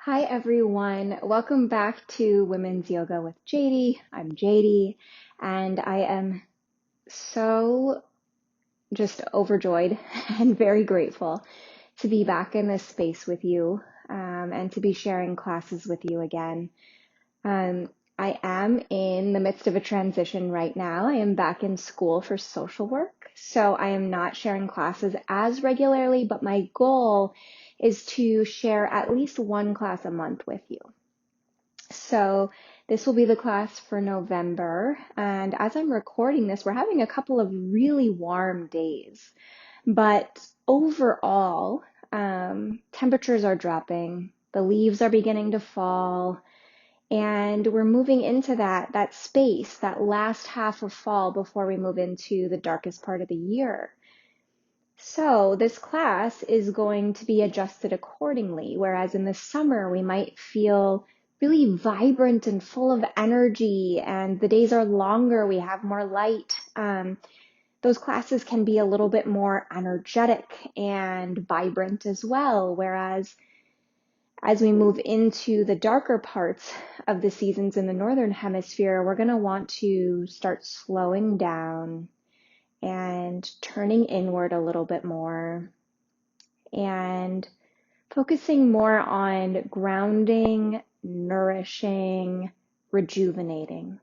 Hi everyone, welcome back to Women's Yoga with JD. I'm JD and I am so just overjoyed and very grateful to be back in this space with you and to be sharing classes with you again. I am in the midst of a transition right now. I am back in school for social work, so I am not sharing classes as regularly, but my goal is to share at least one class a month with you. So this will be the class for November, and as I'm recording this, we're having a couple of really warm days, but overall, temperatures are dropping, the leaves are beginning to fall, and we're moving into that space, that last half of fall before we move into the darkest part of the year. So this class is going to be adjusted accordingly, whereas in the summer we might feel really vibrant and full of energy and the days are longer, we have more light. Those classes can be a little bit more energetic and vibrant as well, whereas as we move into the darker parts of the seasons in the Northern Hemisphere, we're going to want to start slowing down and turning inward a little bit more and focusing more on grounding, nourishing, rejuvenating,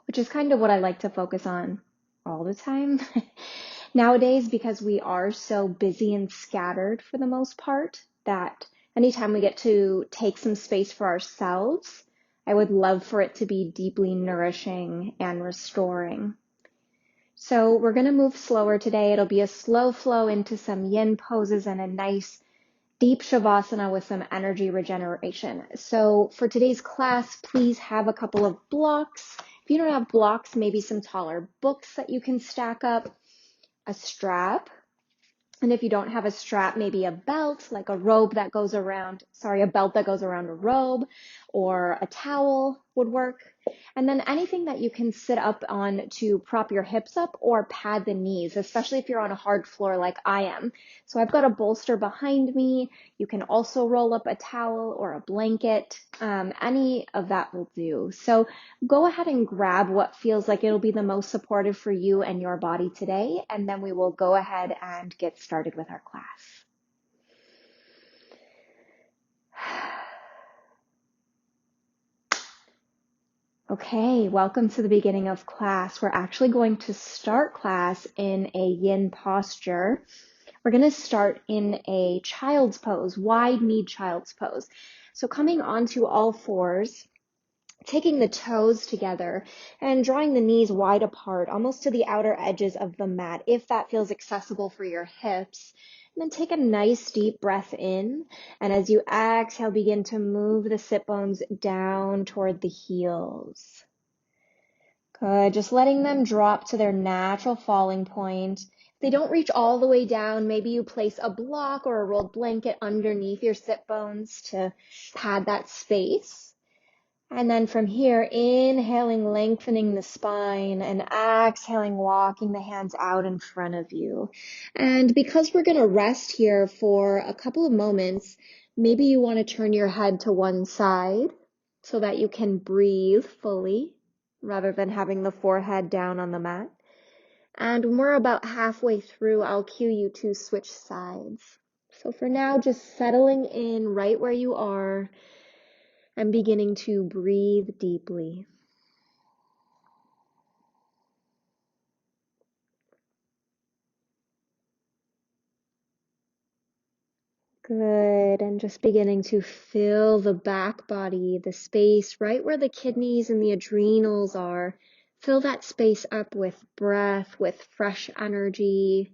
which is kind of what I like to focus on all the time nowadays because we are so busy and scattered for the most part that anytime we get to take some space for ourselves, I would love for it to be deeply nourishing and restoring. So we're going to move slower today. It'll be a slow flow into some yin poses and a nice deep Savasana with some energy regeneration. So for today's class, please have a couple of blocks. If you don't have blocks, maybe some taller books that you can stack up, a strap. And if you don't have a strap, maybe a belt, like a robe that goes around, a belt that goes around a robe, or a towel would work. And then anything that you can sit up on to prop your hips up or pad the knees, especially if you're on a hard floor like I am. So I've got a bolster behind me. You can also roll up a towel or a blanket. Any of that will do. So go ahead and grab what feels like it'll be the most supportive for you and your body today, and then we will go ahead and get started with our class. Okay, welcome to the beginning of class. We're actually going to start class in a yin posture. We're going to start in a child's pose, wide knee child's pose. So coming onto all fours, taking the toes together and drawing the knees wide apart, almost to the outer edges of the mat, if that feels accessible for your hips. And then take a nice deep breath in. And as you exhale, begin to move the sit bones down toward the heels. Good. Just letting them drop to their natural falling point. If they don't reach all the way down, maybe you place a block or a rolled blanket underneath your sit bones to pad that space. And then from here, inhaling, lengthening the spine, and exhaling, walking the hands out in front of you. And because we're going to rest here for a couple of moments, maybe you want to turn your head to one side so that you can breathe fully rather than having the forehead down on the mat. And when we're about halfway through, I'll cue you to switch sides. So for now, just settling in right where you are, and beginning to breathe deeply. Good, and just beginning to fill the back body, the space right where the kidneys and the adrenals are. Fill that space up with breath, with fresh energy.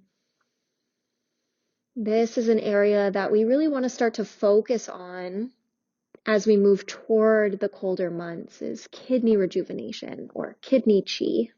This is an area that we really want to start to focus on as we move toward the colder months, is kidney rejuvenation or kidney chi.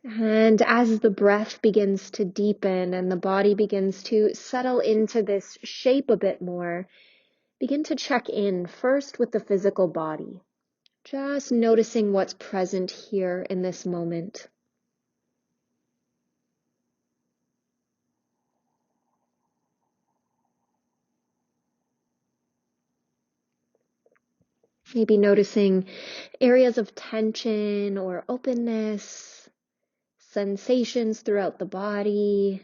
And as the breath begins to deepen and the body begins to settle into this shape a bit more, begin to check in first with the physical body, just noticing what's present here in this moment. Maybe noticing areas of tension or openness, sensations throughout the body,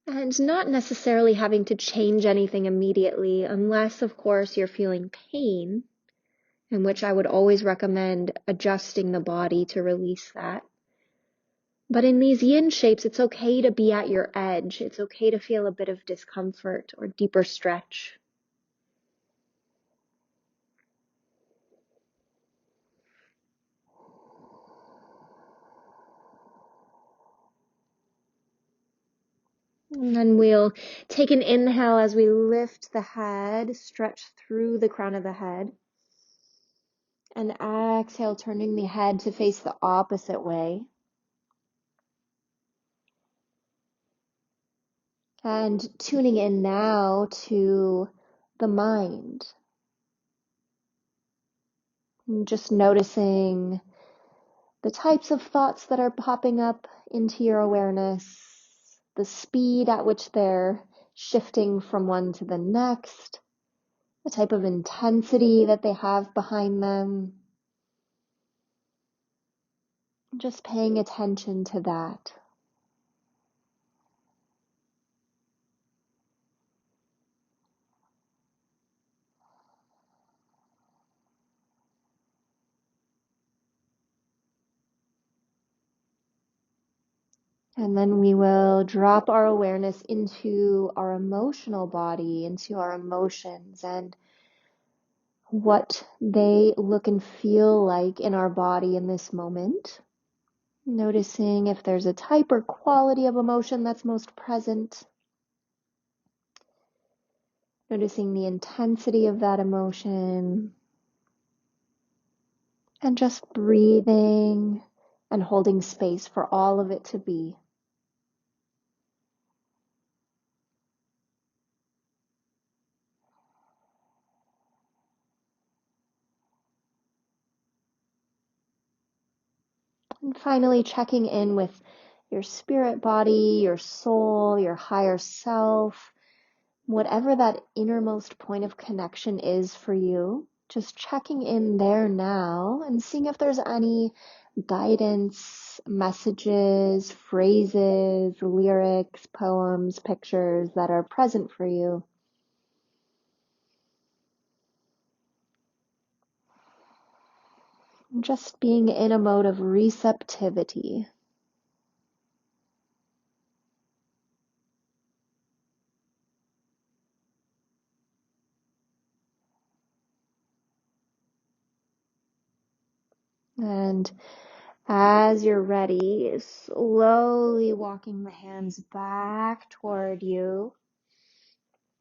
and not necessarily having to change anything immediately, unless, of course, you're feeling pain, in which I would always recommend adjusting the body to release that. But in these yin shapes, it's okay to be at your edge. It's okay to feel a bit of discomfort or deeper stretch. And then we'll take an inhale as we lift the head, stretch through the crown of the head. And exhale, turning the head to face the opposite way. And tuning in now to the mind. And just noticing the types of thoughts that are popping up into your awareness, the speed at which they're shifting from one to the next, the type of intensity that they have behind them. Just paying attention to that. And then we will drop our awareness into our emotional body, into our emotions and what they look and feel like in our body in this moment. Noticing if there's a type or quality of emotion that's most present. Noticing the intensity of that emotion. And just breathing and holding space for all of it to be. And finally checking in with your spirit body, your soul, your higher self, whatever that innermost point of connection is for you. Just checking in there now and seeing if there's any guidance, messages, phrases, lyrics, poems, pictures that are present for you. Just being in a mode of receptivity. And as you're ready, slowly walking the hands back toward you.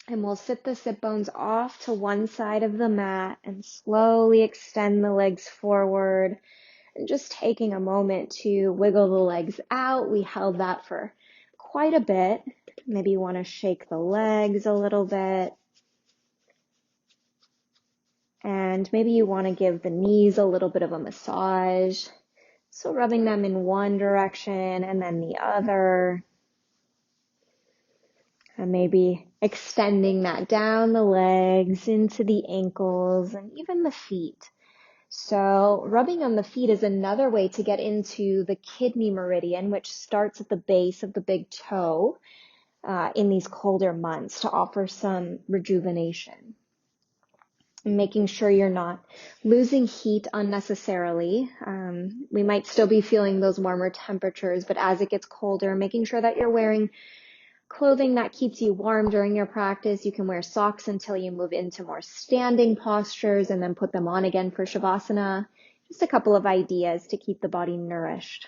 And we'll sit the sit bones off to one side of the mat and slowly extend the legs forward. And just taking a moment to wiggle the legs out. We held that for quite a bit. Maybe you want to shake the legs a little bit. And maybe you want to give the knees a little bit of a massage. So rubbing them in one direction and then the other. And maybe extending that down the legs into the ankles and even the feet. So rubbing on the feet is another way to get into the kidney meridian, which starts at the base of the big toe in these colder months to offer some rejuvenation. Making sure you're not losing heat unnecessarily. We might still be feeling those warmer temperatures, but as it gets colder, making sure that you're wearing clothing that keeps you warm during your practice. You can wear socks until you move into more standing postures and then put them on again for Savasana. Just a couple of ideas to keep the body nourished.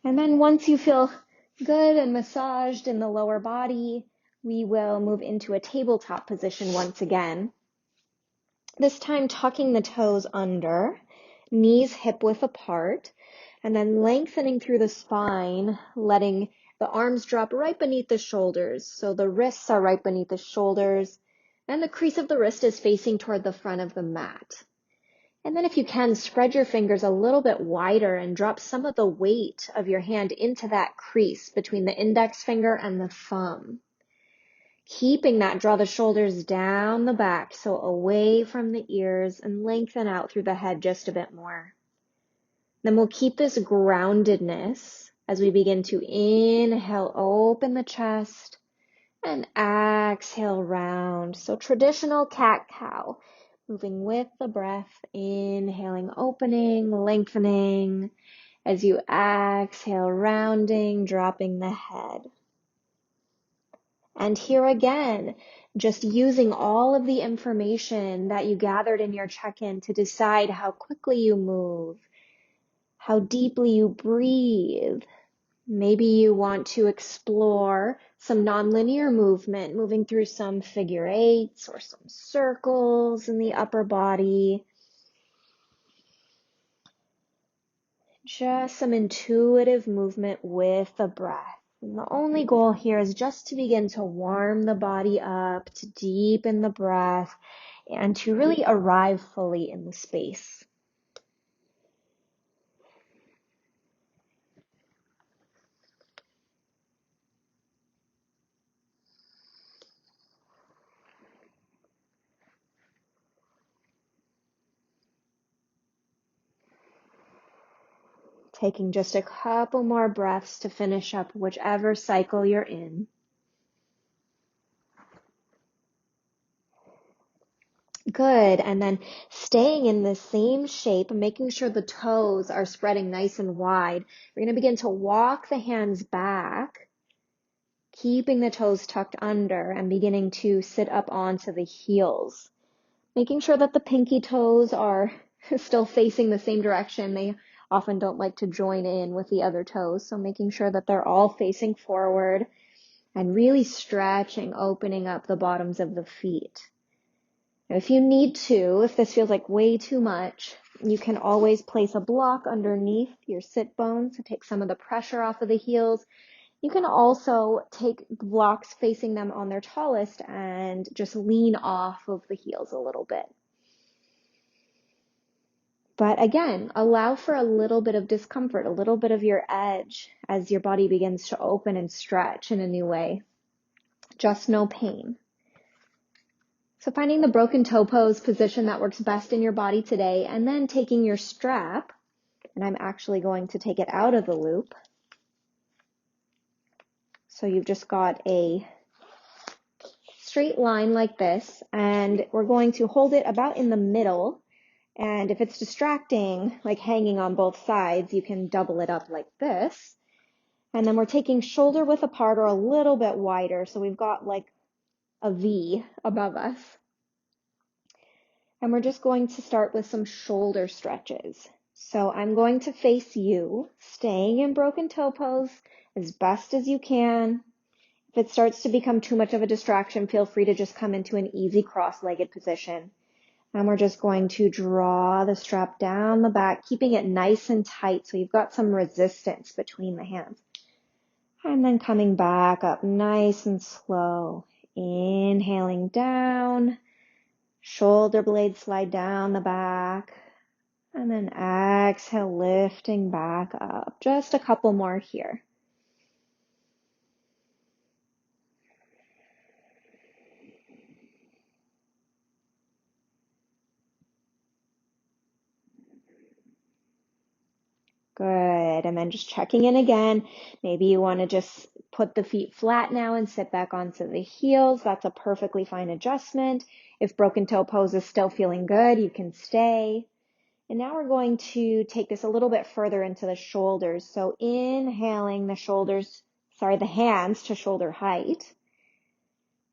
And then once you feel good and massaged in the lower body, we will move into a tabletop position once again. This time tucking the toes under, knees hip width apart, And then lengthening through the spine, letting the arms drop right beneath the shoulders. So the wrists are right beneath the shoulders, and the crease of the wrist is facing toward the front of the mat. And then if you can, spread your fingers a little bit wider and drop some of the weight of your hand into that crease between the index finger and the thumb. Keeping that, draw the shoulders down the back, so away from the ears, and lengthen out through the head just a bit more. Then we'll keep this groundedness as we begin to inhale, open the chest, and exhale, round. So traditional cat-cow, moving with the breath, inhaling, opening, lengthening. As you exhale, rounding, dropping the head. And here again, just using all of the information that you gathered in your check-in to decide how quickly you move, how deeply you breathe. Maybe you want to explore some nonlinear movement, moving through some figure eights or some circles in the upper body. Just some intuitive movement with the breath. And the only goal here is just to begin to warm the body up, to deepen the breath, and to really arrive fully in the space. Taking just a couple more breaths to finish up whichever cycle you're in. Good. And then staying in the same shape, making sure the toes are spreading nice and wide. We're going to begin to walk the hands back, keeping the toes tucked under and beginning to sit up onto the heels. Making sure that the pinky toes are still facing the same direction. They often don't like to join in with the other toes. So making sure that they're all facing forward and really stretching, opening up the bottoms of the feet. Now, if you need to, if this feels like way too much, you can always place a block underneath your sit bones to take some of the pressure off of the heels. You can also take the blocks facing them on their tallest and just lean off of the heels a little bit. But again, allow for a little bit of discomfort, a little bit of your edge as your body begins to open and stretch in a new way. Just no pain. So finding the broken toe pose position that works best in your body today, and then taking your strap, and I'm actually going to take it out of the loop. So you've just got a straight line like this, and we're going to hold it about in the middle. And if it's distracting, like hanging on both sides, you can double it up like this. And then we're taking shoulder width apart or a little bit wider. So we've got like a V above us. And we're just going to start with some shoulder stretches. So I'm going to face you, staying in broken toe pose as best as you can. If it starts to become too much of a distraction, feel free to just come into an easy cross-legged position. And we're just going to draw the strap down the back, keeping it nice and tight so you've got some resistance between the hands. And then coming back up nice and slow. Inhaling down, shoulder blades slide down the back. And then exhale, lifting back up. Just a couple more here. Good. And then just checking in again. Maybe you want to just put the feet flat now and sit back onto the heels. That's a perfectly fine adjustment. If broken toe pose is still feeling good, you can stay. And now we're going to take this a little bit further into the shoulders. So inhaling the hands to shoulder height.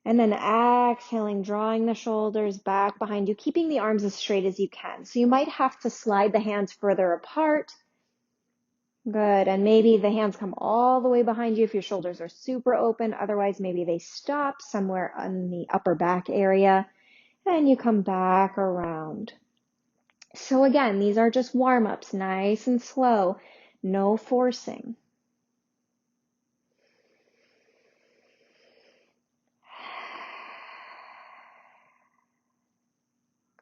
And then exhaling, drawing the shoulders back behind you, keeping the arms as straight as you can. So you might have to slide the hands further apart. Good. And maybe the hands come all the way behind you if your shoulders are super open. Otherwise, maybe they stop somewhere on the upper back area and you come back around. So again, these are just warm-ups, nice and slow. no forcing.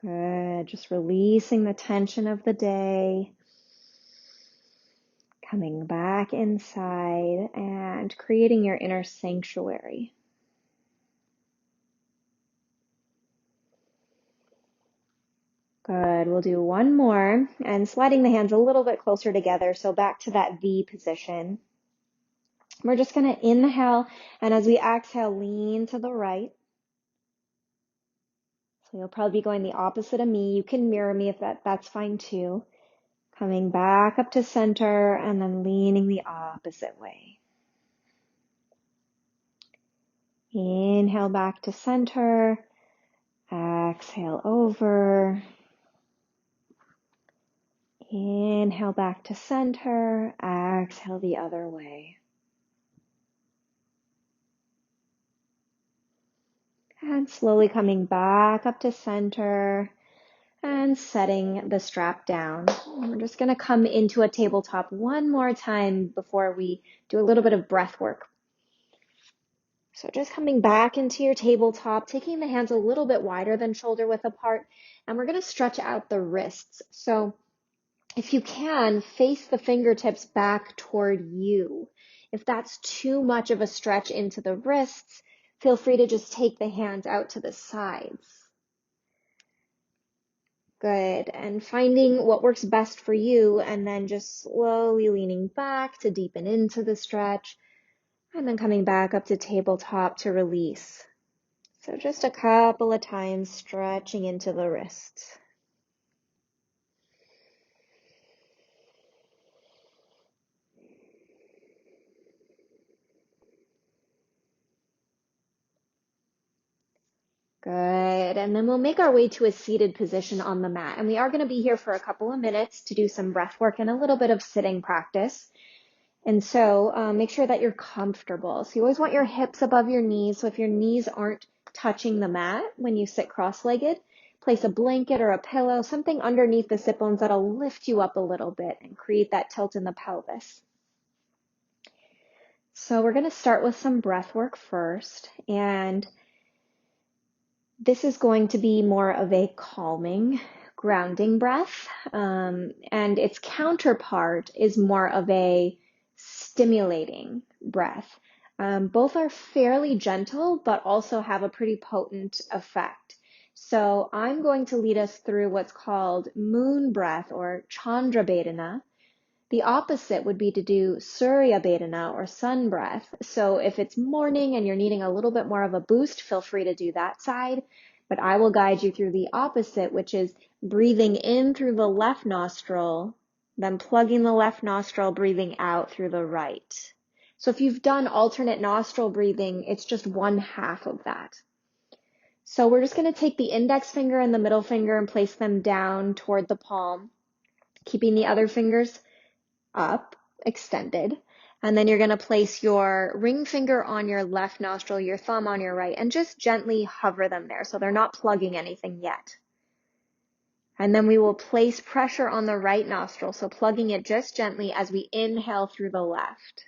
Good. Just releasing the tension of the day. Coming back inside and creating your inner sanctuary. Good. We'll do one more and sliding the hands a little bit closer together. So back to that V position. We're just going to inhale, and as we exhale, lean to the right. So you'll probably be going the opposite of me. You can mirror me if that's fine too. Coming back up to center and then leaning the opposite way. Inhale back to center. Exhale over. Inhale back to center. Exhale the other way. And slowly coming back up to center and setting the strap down. And we're just going to come into a tabletop one more time before we do a little bit of breath work. So just coming back into your tabletop, taking the hands a little bit wider than shoulder width apart, and we're going to stretch out the wrists. So if you can, face the fingertips back toward you. If that's too much of a stretch into the wrists, feel free to just take the hands out to the sides. Good. And finding what works best for you, and then just slowly leaning back to deepen into the stretch, and then coming back up to tabletop to release. So just a couple of times stretching into the wrists. Good. And then we'll make our way to a seated position on the mat. And we are going to be here for a couple of minutes to do some breath work and a little bit of sitting practice. And so make sure that you're comfortable. So you always want your hips above your knees. So if your knees aren't touching the mat when you sit cross-legged, place a blanket or a pillow, something underneath the sit bones that'll lift you up a little bit and create that tilt in the pelvis. So we're going to start with some breath work first. And this is going to be more of a calming, grounding breath, and its counterpart is more of a stimulating breath. Both are fairly gentle, but also have a pretty potent effect. So I'm going to lead us through what's called moon breath or Chandra Vedana. The opposite would be to do Surya Vedana or sun breath. So if it's morning and you're needing a little bit more of a boost, feel free to do that side. But I will guide you through the opposite, which is breathing in through the left nostril, then plugging the left nostril, breathing out through the right. So if you've done alternate nostril breathing, it's just one half of that. So we're just going to take the index finger and the middle finger and place them down toward the palm, keeping the other fingers up, extended, and then you're going to place your ring finger on your left nostril, your thumb on your right, and just gently hover them there so they're not plugging anything yet. And then we will place pressure on the right nostril, so plugging it just gently as we inhale through the left.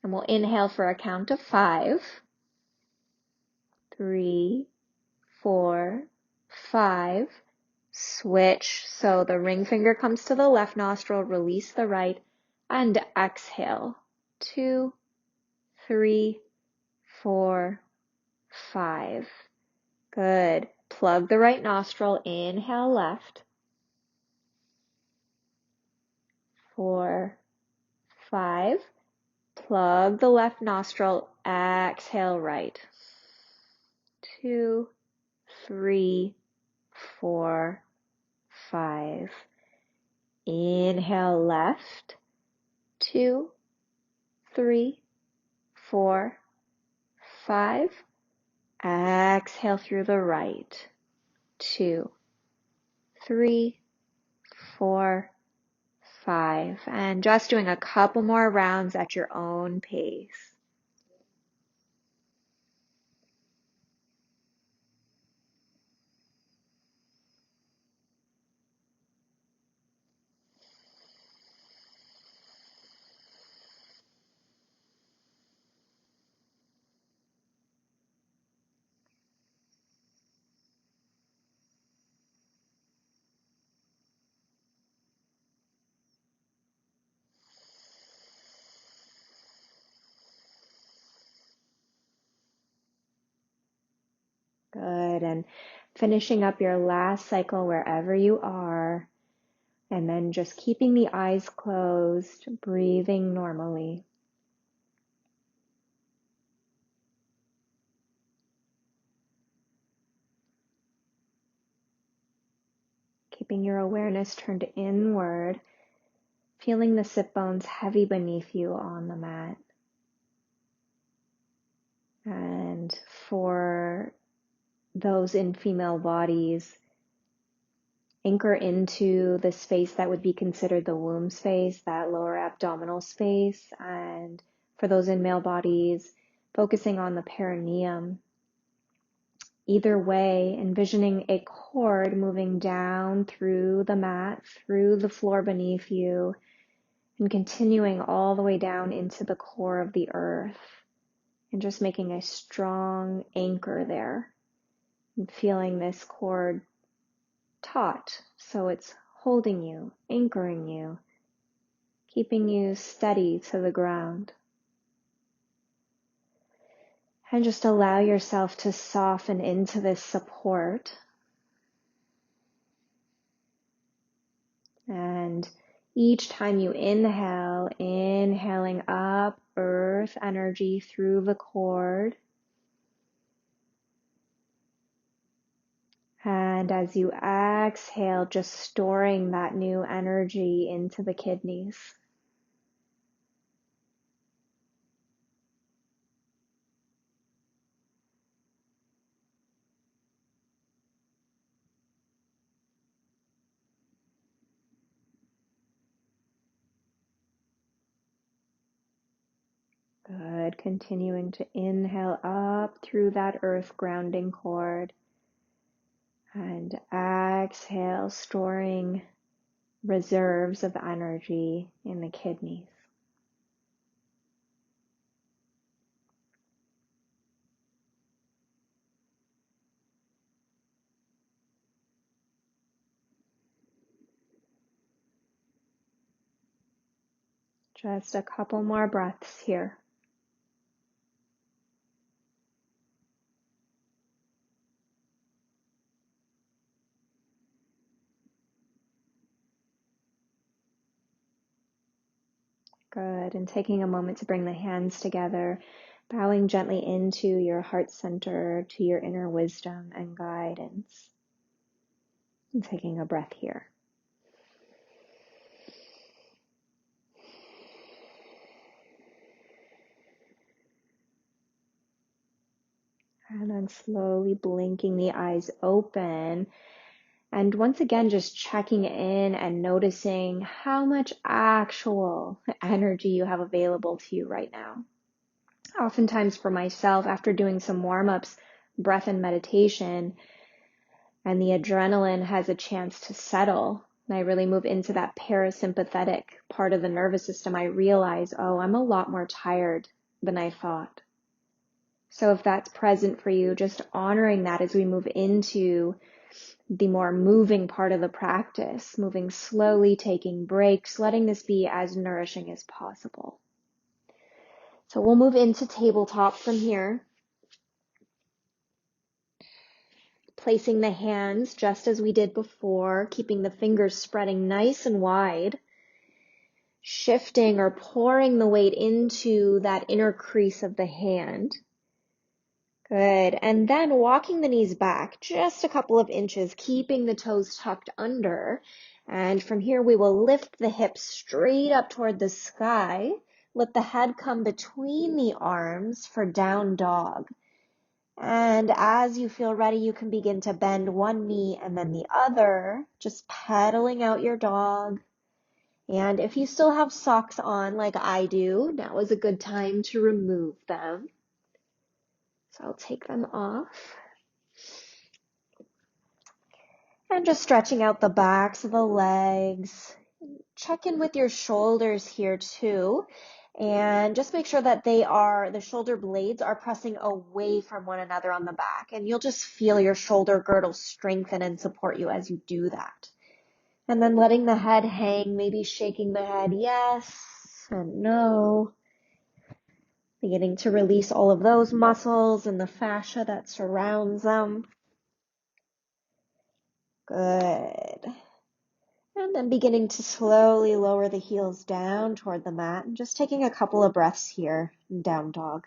And we'll inhale for a count of 5, 3, 4, 5. Switch, so the ring finger comes to the left nostril, release the right, and exhale. 2, 3, 4, 5. Good. Plug the right nostril, inhale left. 4, 5. Plug the left nostril, exhale right. 2, 3, 4, 5. Inhale left. 2, 3, 4, 5. Exhale through the right. 2, 3, 4, 5. And just doing a couple more rounds at your own pace. Good. And finishing up your last cycle wherever you are. And then just keeping the eyes closed, breathing normally. Keeping your awareness turned inward, feeling the sit bones heavy beneath you on the mat. And for those in female bodies, anchor into the space that would be considered the womb space, that lower abdominal space. And for those in male bodies, focusing on the perineum. Either way, envisioning a cord moving down through the mat, through the floor beneath you, and continuing all the way down into the core of the earth, and just making a strong anchor there, and feeling this cord taut, so it's holding you, anchoring you, keeping you steady to the ground. And just allow yourself to soften into this support. And each time you inhale, inhaling up earth energy through the cord. And as you exhale, just storing that new energy into the kidneys. Good. Continuing to inhale up through that earth grounding cord. And exhale, storing reserves of energy in the kidneys. Just a couple more breaths here. Good. And taking a moment to bring the hands together, bowing gently into your heart center, to your inner wisdom and guidance. And taking a breath here. And then slowly blinking the eyes open. And once again, just checking in and noticing how much actual energy you have available to you right now. Oftentimes for myself, after doing some warm-ups, breath and meditation, and the adrenaline has a chance to settle, and I really move into that parasympathetic part of the nervous system, I realize, oh, I'm a lot more tired than I thought. So if that's present for you, just honoring that as we move into the more moving part of the practice, moving slowly, taking breaks, letting this be as nourishing as possible. So we'll move into tabletop from here, placing the hands just as we did before, keeping the fingers spreading nice and wide, shifting or pouring the weight into that inner crease of the hand. Good. And then walking the knees back just a couple of inches, keeping the toes tucked under. And from here, we will lift the hips straight up toward the sky. Let the head come between the arms for down dog. And as you feel ready, you can begin to bend one knee and then the other, just pedaling out your dog. And if you still have socks on like I do, now is a good time to remove them. So I'll take them off. And just stretching out the backs of the legs. Check in with your shoulders here too. And just make sure that the shoulder blades are pressing away from one another on the back. And you'll just feel your shoulder girdle strengthen and support you as you do that. And then letting the head hang, maybe shaking the head yes and no. Beginning to release all of those muscles and the fascia that surrounds them. Good. And then beginning to slowly lower the heels down toward the mat and just taking a couple of breaths here in down dog.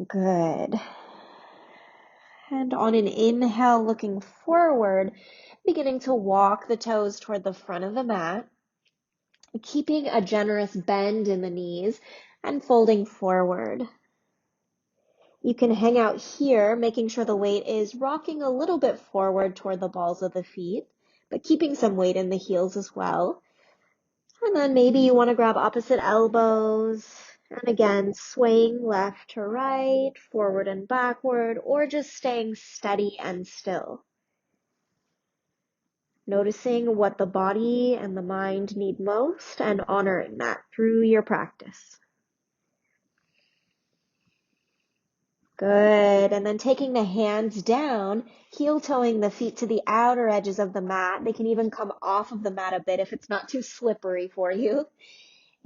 Good. And on an inhale, looking forward, beginning to walk the toes toward the front of the mat, keeping a generous bend in the knees and folding forward. You can hang out here, making sure the weight is rocking a little bit forward toward the balls of the feet, but keeping some weight in the heels as well. And then maybe you want to grab opposite elbows. And again, swaying left to right, forward and backward, or just staying steady and still. Noticing what the body and the mind need most and honoring that through your practice. Good. And then taking the hands down, heel toeing the feet to the outer edges of the mat. They can even come off of the mat a bit if it's not too slippery for you.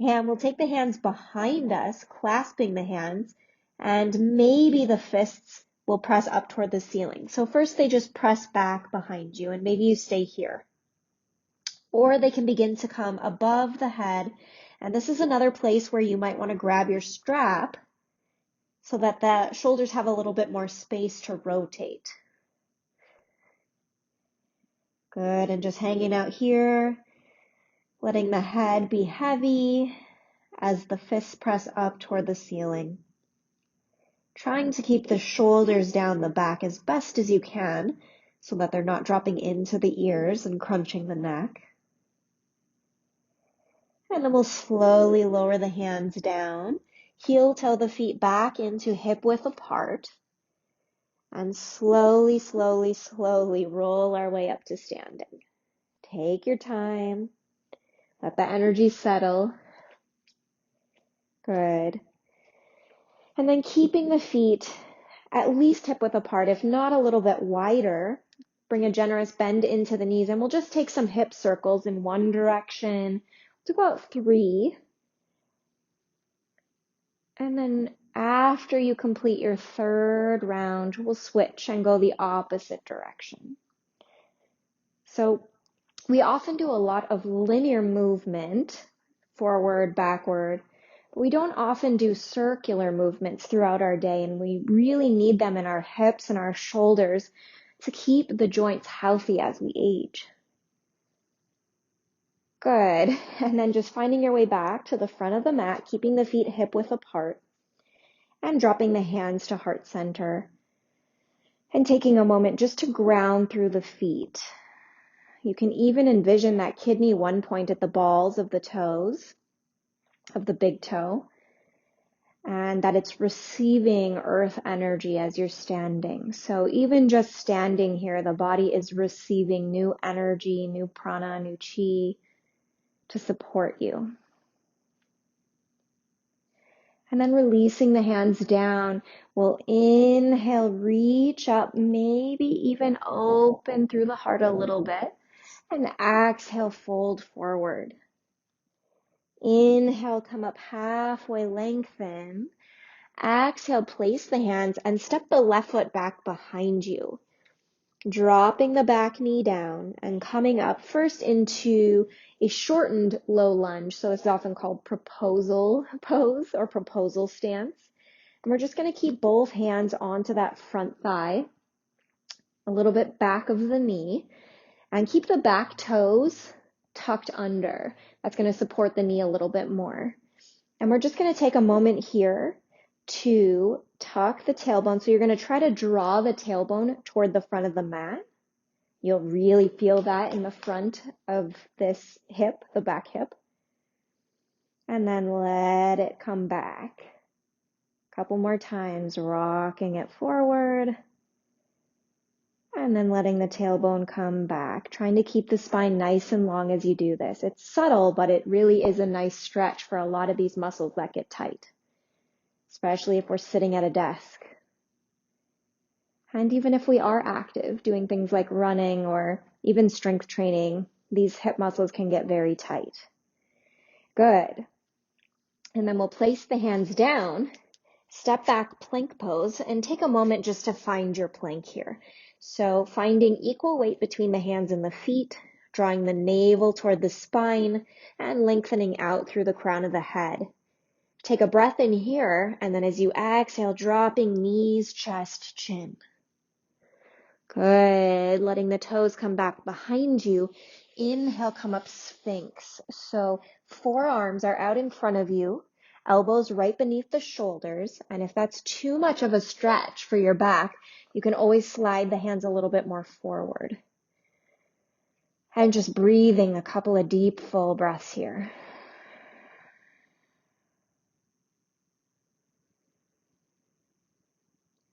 And we'll take the hands behind us, clasping the hands, and maybe the fists will press up toward the ceiling. So first they just press back behind you, and maybe you stay here. Or they can begin to come above the head. And this is another place where you might want to grab your strap so that the shoulders have a little bit more space to rotate. Good, and just hanging out here, letting the head be heavy as the fists press up toward the ceiling. Trying to keep the shoulders down the back as best as you can so that they're not dropping into the ears and crunching the neck. And then we'll slowly lower the hands down, heel toe the feet back into hip width apart, and slowly, slowly, slowly roll our way up to standing. Take your time. Let the energy settle. Good. And then keeping the feet at least hip width apart, if not a little bit wider. Bring a generous bend into the knees, and we'll just take some hip circles in one direction. Do about 3. And then after you complete your 3rd round, we'll switch and go the opposite direction. So we often do a lot of linear movement, forward, backward, but we don't often do circular movements throughout our day, and we really need them in our hips and our shoulders to keep the joints healthy as we age. Good. And then just finding your way back to the front of the mat, keeping the feet hip width apart, and dropping the hands to heart center, and taking a moment just to ground through the feet. You can even envision that kidney 1 point at the balls of the toes, of the big toe, and that it's receiving earth energy as you're standing. So even just standing here, the body is receiving new energy, new prana, new chi to support you. And then releasing the hands down, we'll inhale, reach up, maybe even open through the heart a little bit, and exhale, fold forward. Inhale, come up halfway, lengthen. Exhale, place the hands and step the left foot back behind you. Dropping the back knee down and coming up first into a shortened low lunge. So it's often called proposal pose or proposal stance. And we're just going to keep both hands onto that front thigh, a little bit back of the knee, and keep the back toes tucked under. That's going to support the knee a little bit more. And we're just going to take a moment here to tuck the tailbone. So you're going to try to draw the tailbone toward the front of the mat. You'll really feel that in the front of this hip, the back hip. And then let it come back. A couple more times, rocking it forward. And then letting the tailbone come back, trying to keep the spine nice and long as you do this. It's subtle, but it really is a nice stretch for a lot of these muscles that get tight, especially if we're sitting at a desk. And even if we are active, doing things like running or even strength training, these hip muscles can get very tight. Good. And then we'll place the hands down, step back plank pose, and take a moment just to find your plank here. So finding equal weight between the hands and the feet, drawing the navel toward the spine, and lengthening out through the crown of the head. Take a breath in here, and then as you exhale, dropping knees, chest, chin. Good. Letting the toes come back behind you. Inhale, come up Sphinx. So forearms are out in front of you, elbows right beneath the shoulders. And if that's too much of a stretch for your back, you can always slide the hands a little bit more forward. And just breathing a couple of deep, full breaths here.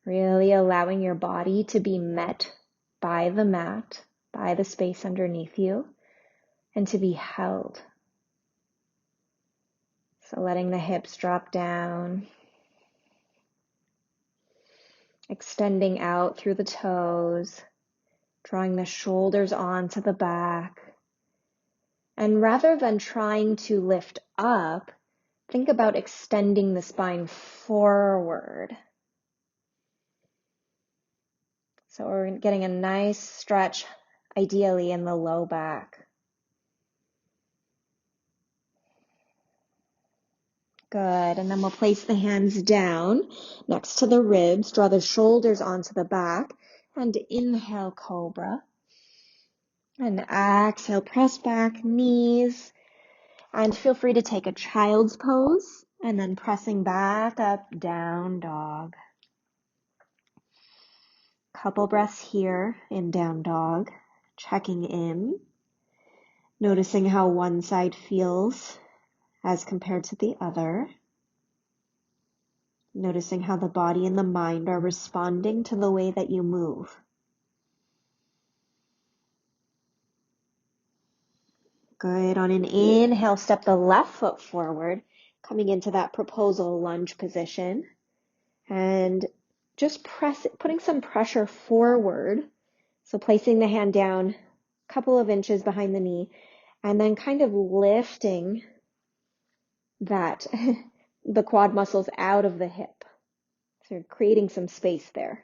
Really allowing your body to be met by the mat, by the space underneath you, and to be held. So letting the hips drop down, extending out through the toes, drawing the shoulders onto the back. And rather than trying to lift up, think about extending the spine forward. So we're getting a nice stretch, ideally in the low back. Good. And then we'll place the hands down next to the ribs, draw the shoulders onto the back, and inhale, cobra. And exhale, press back, knees. And feel free to take a child's pose, and then pressing back up, down dog. Couple breaths here in down dog, checking in, noticing how one side feels as compared to the other. Noticing how the body and the mind are responding to the way that you move. Good. On an inhale, step the left foot forward, coming into that proposal lunge position. And just putting some pressure forward. So placing the hand down a couple of inches behind the knee, and then kind of lifting that, the quad muscles out of the hip. So you're creating some space there.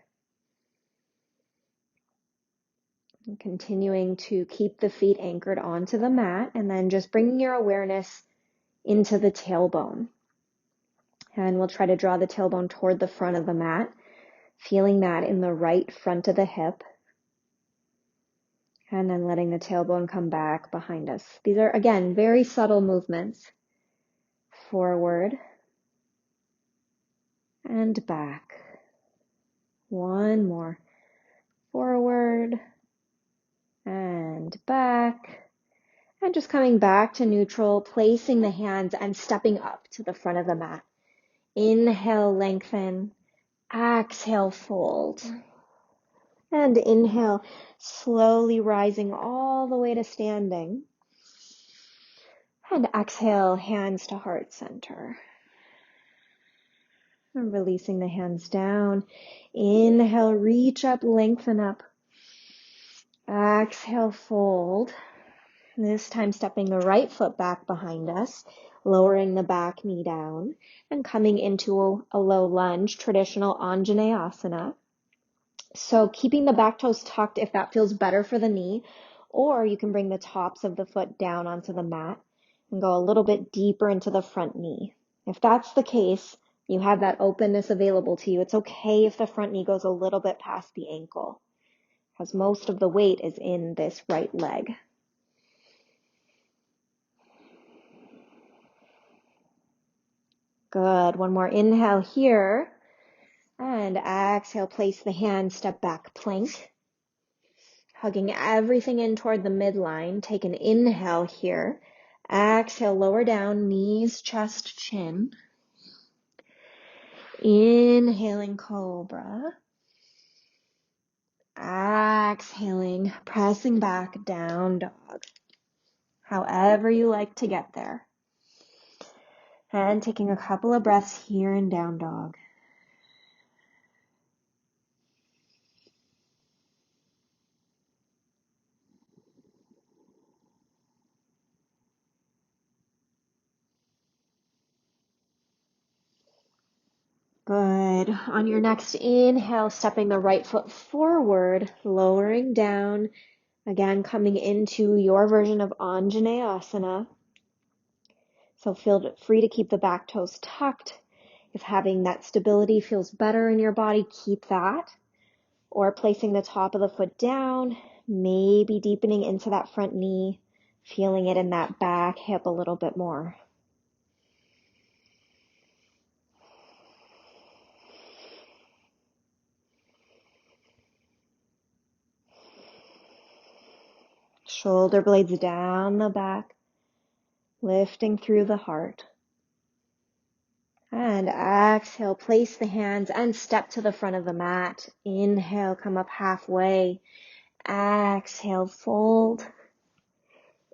And continuing to keep the feet anchored onto the mat, and then just bringing your awareness into the tailbone. And we'll try to draw the tailbone toward the front of the mat, feeling that in the right front of the hip. And then letting the tailbone come back behind us. These are, again, very subtle movements. Forward and back. One more. Forward and back. And just coming back to neutral, placing the hands and stepping up to the front of the mat. Inhale, lengthen. Exhale, fold. And inhale, slowly rising all the way to standing. And exhale, hands to heart center. And releasing the hands down. Inhale, reach up, lengthen up. Exhale, fold. This time stepping the right foot back behind us, lowering the back knee down, and coming into a low lunge, traditional Anjaneyasana. So keeping the back toes tucked if that feels better for the knee, or you can bring the tops of the foot down onto the mat and go a little bit deeper into the front knee. If that's the case, you have that openness available to you. It's okay if the front knee goes a little bit past the ankle, because most of the weight is in this right leg. Good. One more inhale here. And exhale, place the hand, step back, plank. Hugging everything in toward the midline. Take an inhale here. Exhale, lower down, knees, chest, chin. Inhaling, cobra. Exhaling, pressing back, down dog. However you like to get there. And taking a couple of breaths here in down dog. Good. On your next inhale, stepping the right foot forward, lowering down. Again, coming into your version of Anjaneyasana. So feel free to keep the back toes tucked. If having that stability feels better in your body, keep that. Or placing the top of the foot down, maybe deepening into that front knee, feeling it in that back hip a little bit more. Shoulder blades down the back, lifting through the heart. And exhale, place the hands and step to the front of the mat. Inhale, come up halfway. Exhale, fold.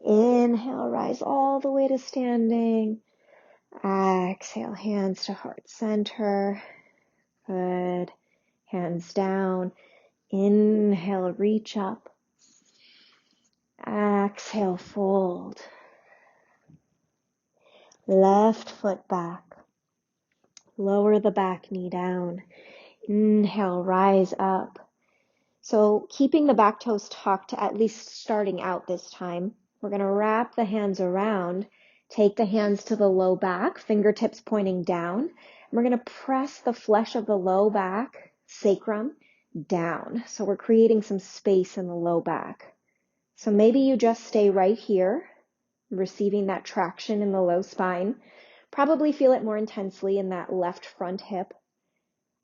Inhale, rise all the way to standing. Exhale, hands to heart center. Good. Hands down. Inhale, reach up. Exhale, fold. Left foot back. Lower the back knee down. Inhale, rise up. So keeping the back toes tucked, at least starting out this time, we're going to wrap the hands around, take the hands to the low back, fingertips pointing down. And we're going to press the flesh of the low back, sacrum, down. So we're creating some space in the low back. So maybe you just stay right here, receiving that traction in the low spine. Probably feel it more intensely in that left front hip.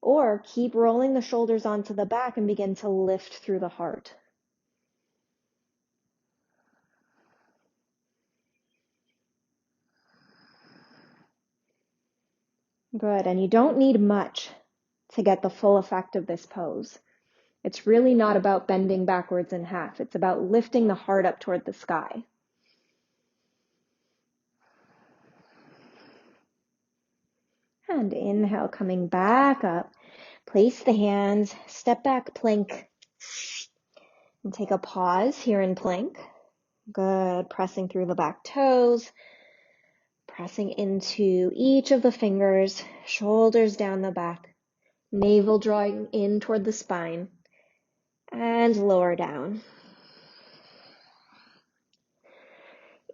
Or keep rolling the shoulders onto the back and begin to lift through the heart. Good, and you don't need much to get the full effect of this pose. It's really not about bending backwards in half. It's about lifting the heart up toward the sky. And inhale, coming back up. Place the hands, step back, plank. And take a pause here in plank. Good, pressing through the back toes. Pressing into each of the fingers, shoulders down the back. Navel drawing in toward the spine. And lower down.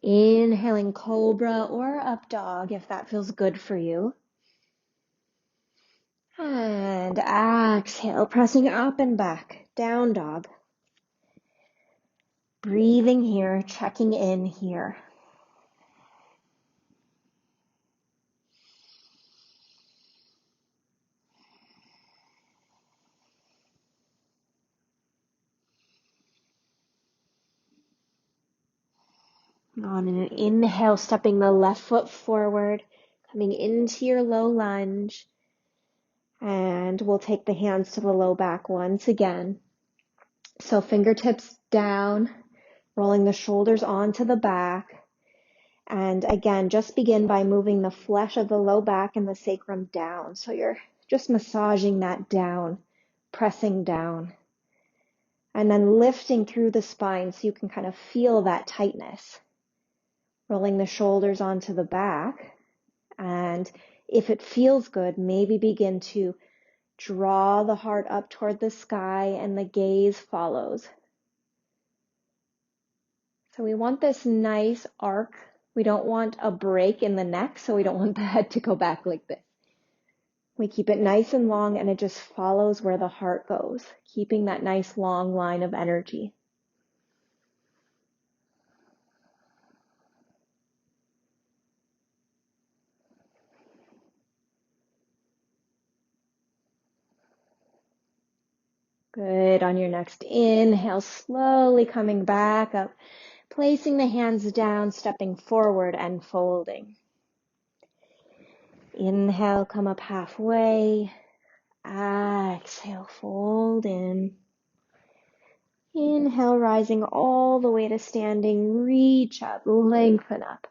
Inhaling cobra or up dog if that feels good for you. And exhale, pressing up and back, down dog. Breathing here, checking in here. On an inhale, stepping the left foot forward, coming into your low lunge. And we'll take the hands to the low back once again. So fingertips down, rolling the shoulders onto the back. And again, just begin by moving the flesh of the low back and the sacrum down. So you're just massaging that down, pressing down. And then lifting through the spine so you can kind of feel that tightness. Rolling the shoulders onto the back. And if it feels good, maybe begin to draw the heart up toward the sky and the gaze follows. So we want this nice arc. We don't want a break in the neck, so we don't want the head to go back like this. We keep it nice and long and it just follows where the heart goes, keeping that nice long line of energy. Good. On your next inhale, slowly coming back up, placing the hands down, stepping forward and folding. Inhale, come up halfway. Exhale, fold in. Inhale, rising all the way to standing, reach up, lengthen up.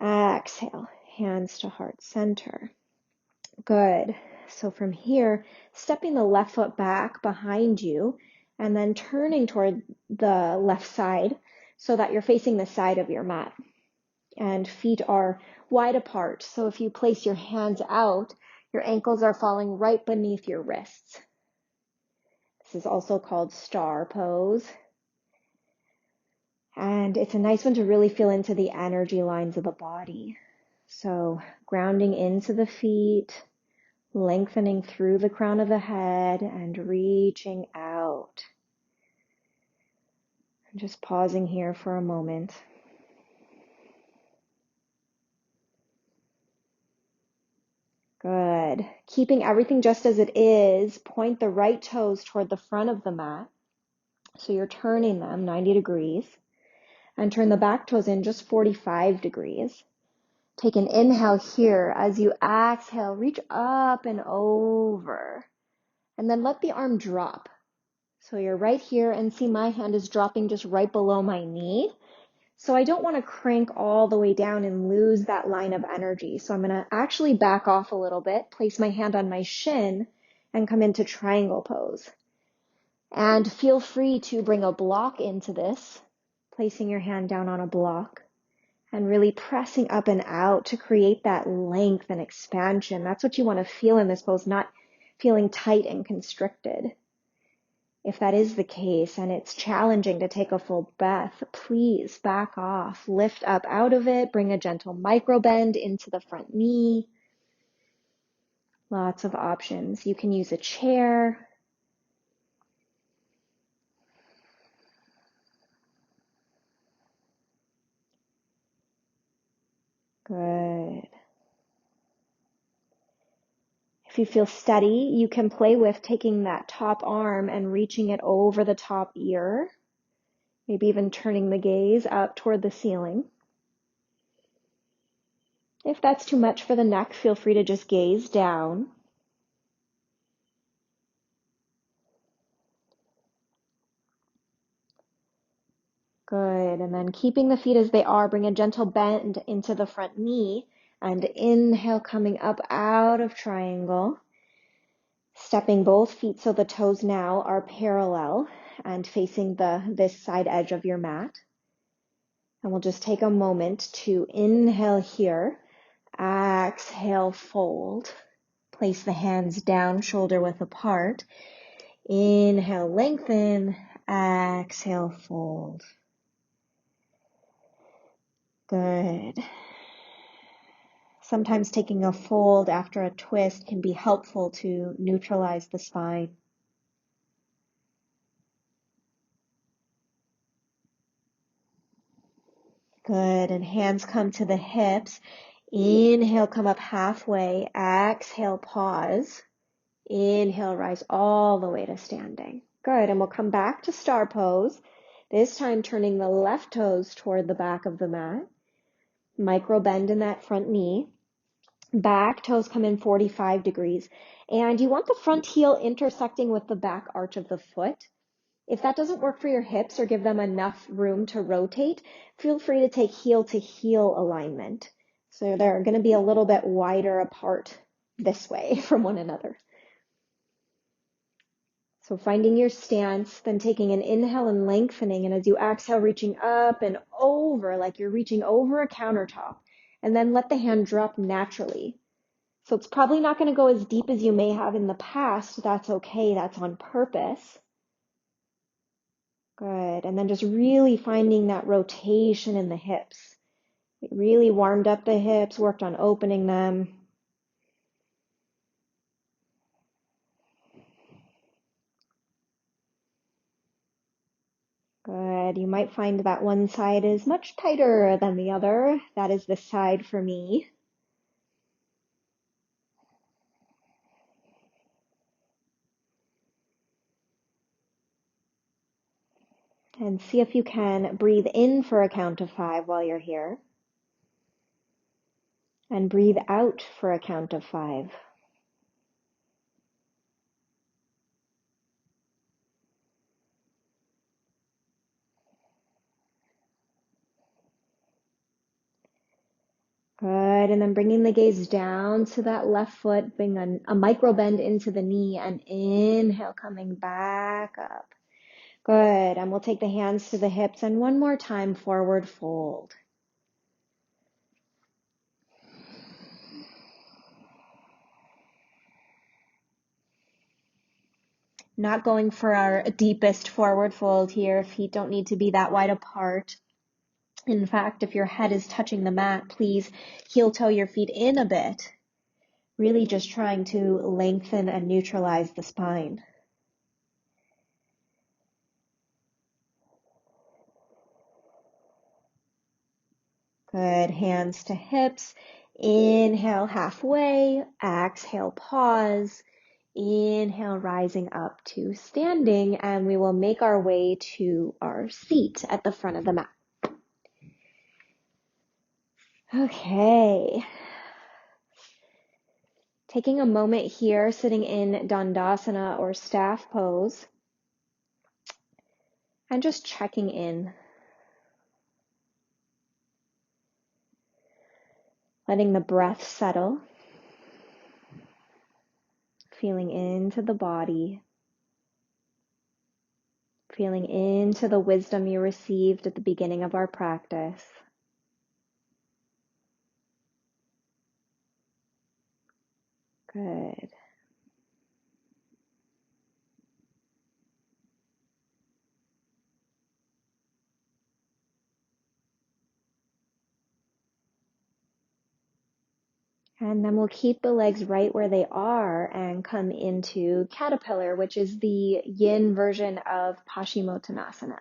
Exhale, hands to heart center. Good. So from here, stepping the left foot back behind you and then turning toward the left side so that you're facing the side of your mat. And feet are wide apart. So if you place your hands out, Your ankles are falling right beneath your wrists. This is also called star pose. And it's a nice one to really feel into the energy lines of the body. So grounding into the feet, lengthening through the crown of the head and reaching out. And just pausing here for a moment. Good. Keeping everything just as it is, point the right toes toward the front of the mat. So you're turning them 90 degrees. And turn the back toes in just 45 degrees. Take an inhale here. As you exhale, reach up and over. And then let the arm drop. So you're right here and see my hand is dropping just right below my knee. So I don't want to crank all the way down and lose that line of energy. So I'm going to actually back off a little bit, place my hand on my shin, and come into triangle pose. And feel free to bring a block into this, placing your hand down on a block and really pressing up and out to create that length and expansion. That's what you want to feel in this pose, not feeling tight and constricted. If that is the case and it's challenging to take a full breath, please back off, lift up out of it, bring a gentle micro bend into the front knee. Lots of options. You can use a chair. Good. If you feel steady, you can play with taking that top arm and reaching it over the top ear. Maybe even turning the gaze up toward the ceiling. If that's too much for the neck, feel free to just gaze down. Good. And then keeping the feet as they are, bring a gentle bend into the front knee and inhale, coming up out of triangle. Stepping both feet so the toes now are parallel and facing this side edge of your mat. And we'll just take a moment to inhale here. Exhale, fold. Place the hands down, shoulder width apart. Inhale, lengthen. Exhale, fold. Good. Sometimes taking a fold after a twist can be helpful to neutralize the spine. Good. And hands come to the hips. Inhale, come up halfway. Exhale, pause. Inhale, rise all the way to standing. Good. And we'll come back to star pose. This time turning the left toes toward the back of the mat. Micro bend in that front knee. Back toes come in 45 degrees. And you want the front heel intersecting with the back arch of the foot. If that doesn't work for your hips or give them enough room to rotate, feel free to take heel to heel alignment. So they're going to be a little bit wider apart this way from one another. So finding your stance, then taking an inhale and lengthening, and as you exhale, reaching up and over, like you're reaching over a countertop, and then let the hand drop naturally. So it's probably not going to go as deep as you may have in the past. That's okay. That's on purpose. Good. And then just really finding that rotation in the hips. We really warmed up the hips, worked on opening them. Good. You might find that one side is much tighter than the other. That is the side for me. And see if you can breathe in for a count of 5 while you're here. And breathe out for a count of 5. Good. And then bringing the gaze down to that left foot, bring a micro bend into the knee and inhale, coming back up. Good. And we'll take the hands to the hips and one more time, forward fold. Not going for our deepest forward fold here. Feet don't need to be that wide apart. In fact, if your head is touching the mat, please heel toe your feet in a bit. Really just trying to lengthen and neutralize the spine. Good. Hands to hips. Inhale halfway. Exhale, pause. Inhale, rising up to standing, and we will make our way to our seat at the front of the mat. Okay. Taking a moment here, sitting in Dandasana or staff pose, and just checking in. Letting the breath settle. Feeling into the body. Feeling into the wisdom you received at the beginning of our practice. Good. And then we'll keep the legs right where they are and come into caterpillar, which is the yin version of Paschimottanasana.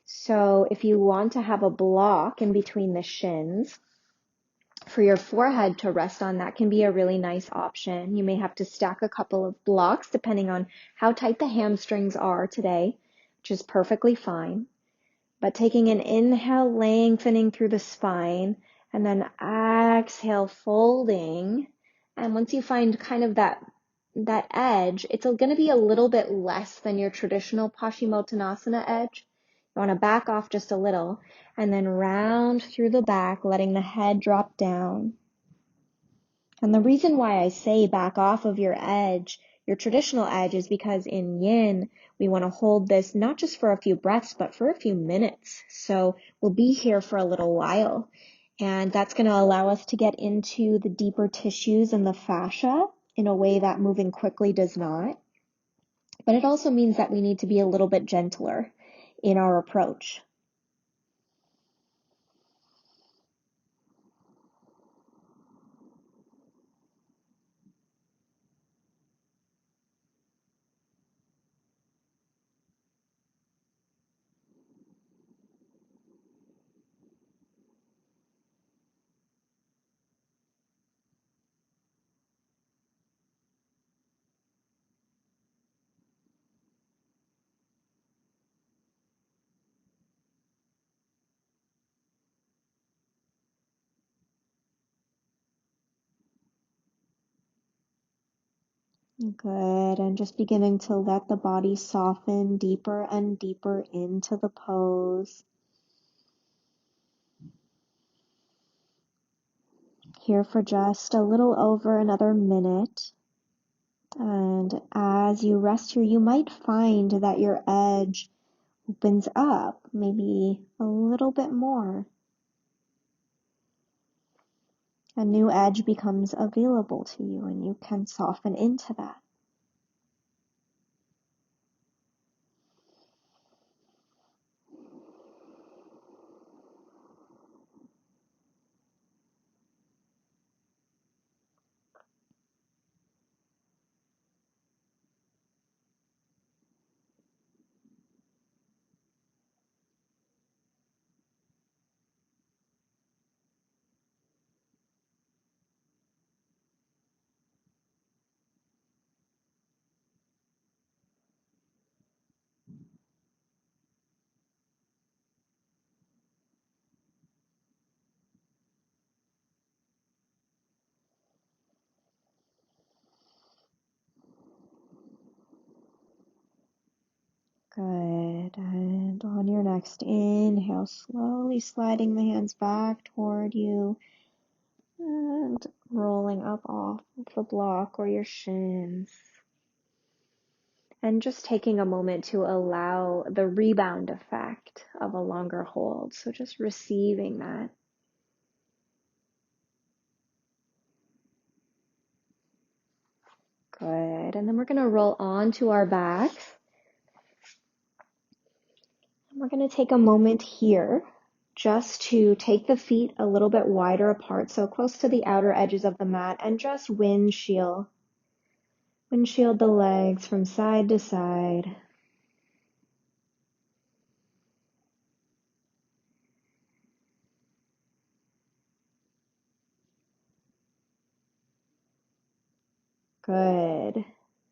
So if you want to have a block in between the shins for your forehead to rest on, that can be a really nice option. You may have to stack a couple of blocks depending on how tight the hamstrings are today, which is perfectly fine. But taking an inhale, lengthening through the spine, and then exhale, folding. And once you find kind of that edge, it's going to be a little bit less than your traditional Paschimottanasana edge. You want to back off just a little, and then round through the back, letting the head drop down. And the reason why I say back off of your edge, your traditional edge, is because in yin, we want to hold this not just for a few breaths, but for a few minutes. So we'll be here for a little while. And that's going to allow us to get into the deeper tissues and the fascia in a way that moving quickly does not. But it also means that we need to be a little bit gentler in our approach. Good, and just beginning to let the body soften deeper and deeper into the pose. Here for just a little over another minute. And as you rest here, you might find that your edge opens up, maybe a little bit more. A new edge becomes available to you, and you can soften into that. Good, and on your next inhale, slowly sliding the hands back toward you and rolling up off of the block or your shins. And just taking a moment to allow the rebound effect of a longer hold. So just receiving that. Good. Good. And then we're going to roll onto our backs. And we're going to take a moment here just to take the feet a little bit wider apart, so close to the outer edges of the mat, and just windshield the legs from side to side. Good.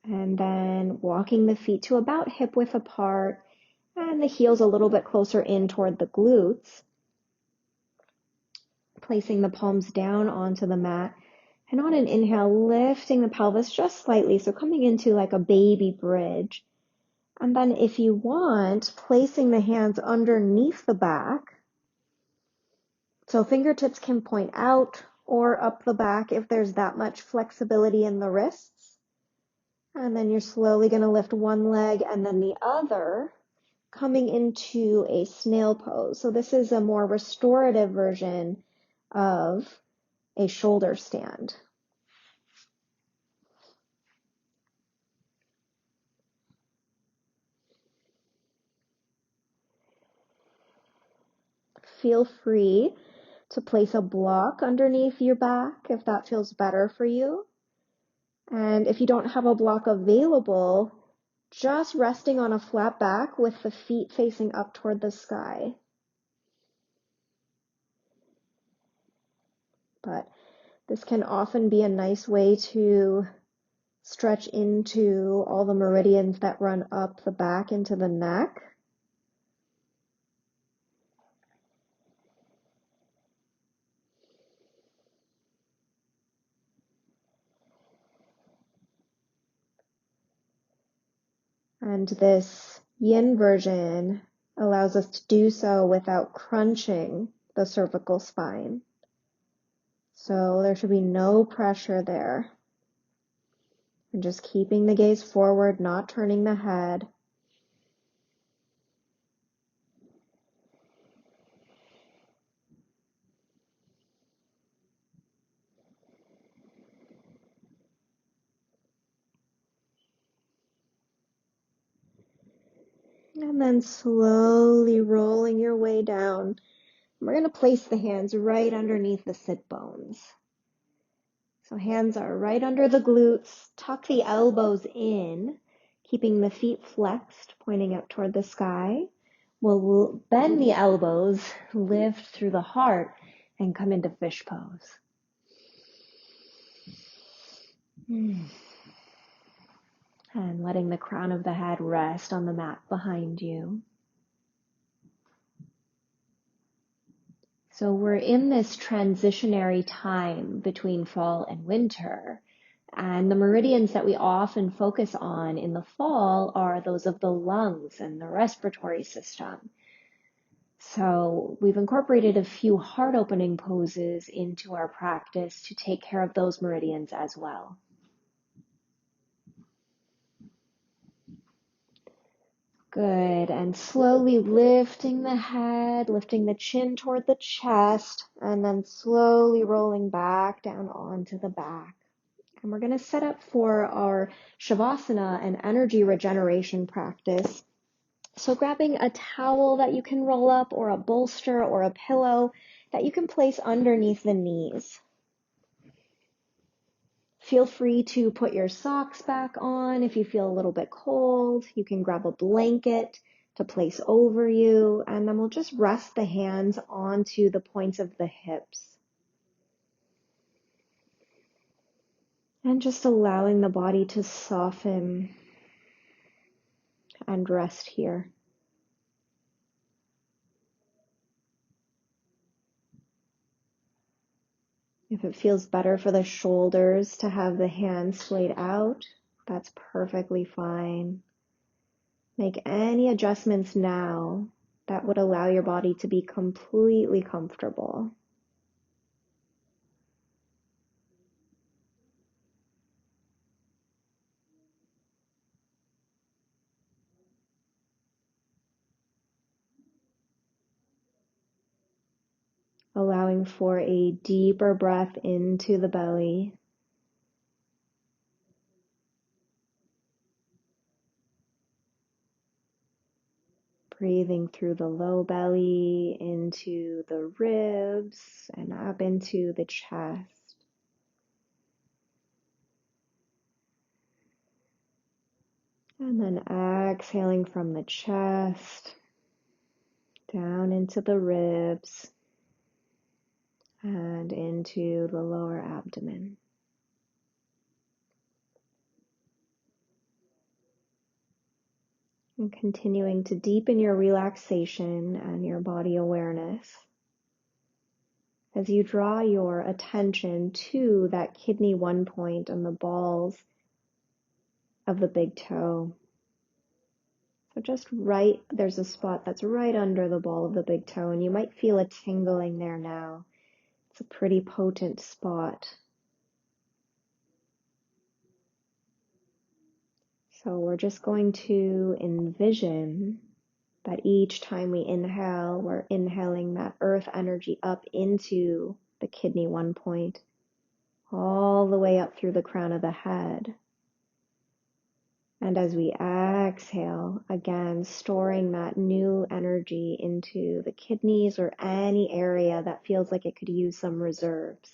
And then walking the feet to about hip width apart and the heels a little bit closer in toward the glutes. Placing the palms down onto the mat. And on an inhale, lifting the pelvis just slightly. So coming into like a baby bridge. And then if you want, placing the hands underneath the back. So fingertips can point out or up the back if there's that much flexibility in the wrists. And then you're slowly going to lift one leg and then the other, coming into a snail pose. So this is a more restorative version of a shoulder stand. Feel free to place a block underneath your back if that feels better for you. And if you don't have a block available, just resting on a flat back with the feet facing up toward the sky. But this can often be a nice way to stretch into all the meridians that run up the back into the neck. And this yin version allows us to do so without crunching the cervical spine. So there should be no pressure there. And just keeping the gaze forward, not turning the head. And then slowly rolling your way down. We're going to place the hands right underneath the sit bones. So hands are right under the glutes. Tuck the elbows in, keeping the feet flexed, pointing up toward the sky. We'll bend the elbows, lift through the heart, and come into fish pose. And letting the crown of the head rest on the mat behind you. So we're in this transitionary time between fall and winter. And the meridians that we often focus on in the fall are those of the lungs and the respiratory system. So we've incorporated a few heart opening poses into our practice to take care of those meridians as well. Good. And slowly lifting the head, lifting the chin toward the chest, and then slowly rolling back down onto the back. And we're going to set up for our Savasana and energy regeneration practice. So grabbing a towel that you can roll up or a bolster or a pillow that you can place underneath the knees. Feel free to put your socks back on if you feel a little bit cold. You can grab a blanket to place over you, and then we'll just rest the hands onto the points of the hips. And just allowing the body to soften and rest here. If it feels better for the shoulders to have the hands splayed out, that's perfectly fine. Make any adjustments now that would allow your body to be completely comfortable. Allowing for a deeper breath into the belly. Breathing through the low belly into the ribs and up into the chest. And then exhaling from the chest down into the ribs and into the lower abdomen. And continuing to deepen your relaxation and your body awareness as you draw your attention to that kidney 1 point on the balls of the big toe. So just right, there's a spot that's right under the ball of the big toe, and you might feel a tingling there now. It's a pretty potent spot. So we're just going to envision that each time we inhale, we're inhaling that earth energy up into the kidney 1 point, all the way up through the crown of the head. And as we exhale, again, storing that new energy into the kidneys or any area that feels like it could use some reserves.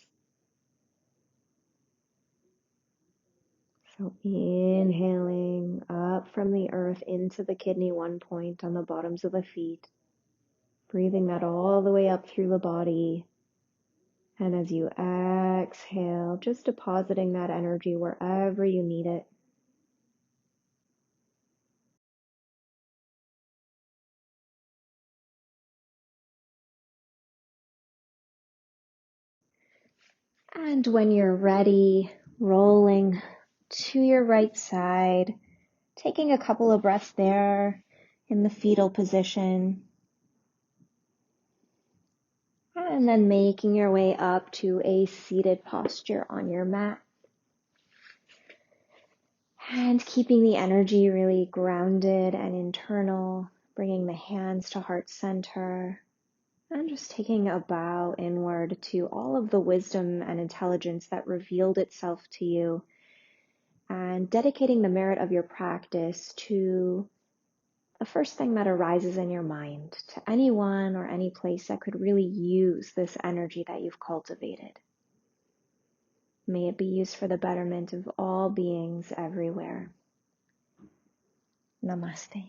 So inhaling up from the earth into the kidney 1 point on the bottoms of the feet, breathing that all the way up through the body. And as you exhale, just depositing that energy wherever you need it. And when you're ready, rolling to your right side, taking a couple of breaths there in the fetal position. And then making your way up to a seated posture on your mat. And keeping the energy really grounded and internal, bringing the hands to heart center. And just taking a bow inward to all of the wisdom and intelligence that revealed itself to you, and dedicating the merit of your practice to the first thing that arises in your mind, to anyone or any place that could really use this energy that you've cultivated. May it be used for the betterment of all beings everywhere. Namaste.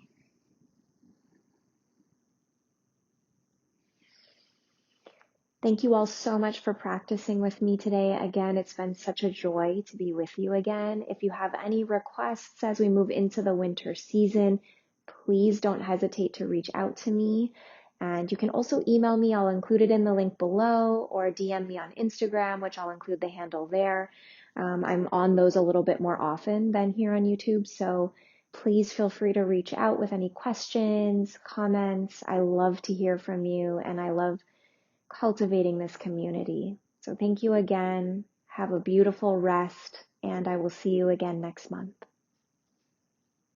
Thank you all so much for practicing with me today. Again, it's been such a joy to be with you again. If you have any requests as we move into the winter season, please don't hesitate to reach out to me. And you can also email me. I'll include it in the link below, or DM me on Instagram, which I'll include the handle there. I'm on those a little bit more often than here on YouTube. So please feel free to reach out with any questions, comments. I love to hear from you, and I love cultivating this community. So thank you again. Have a beautiful rest, and I will see you again next month.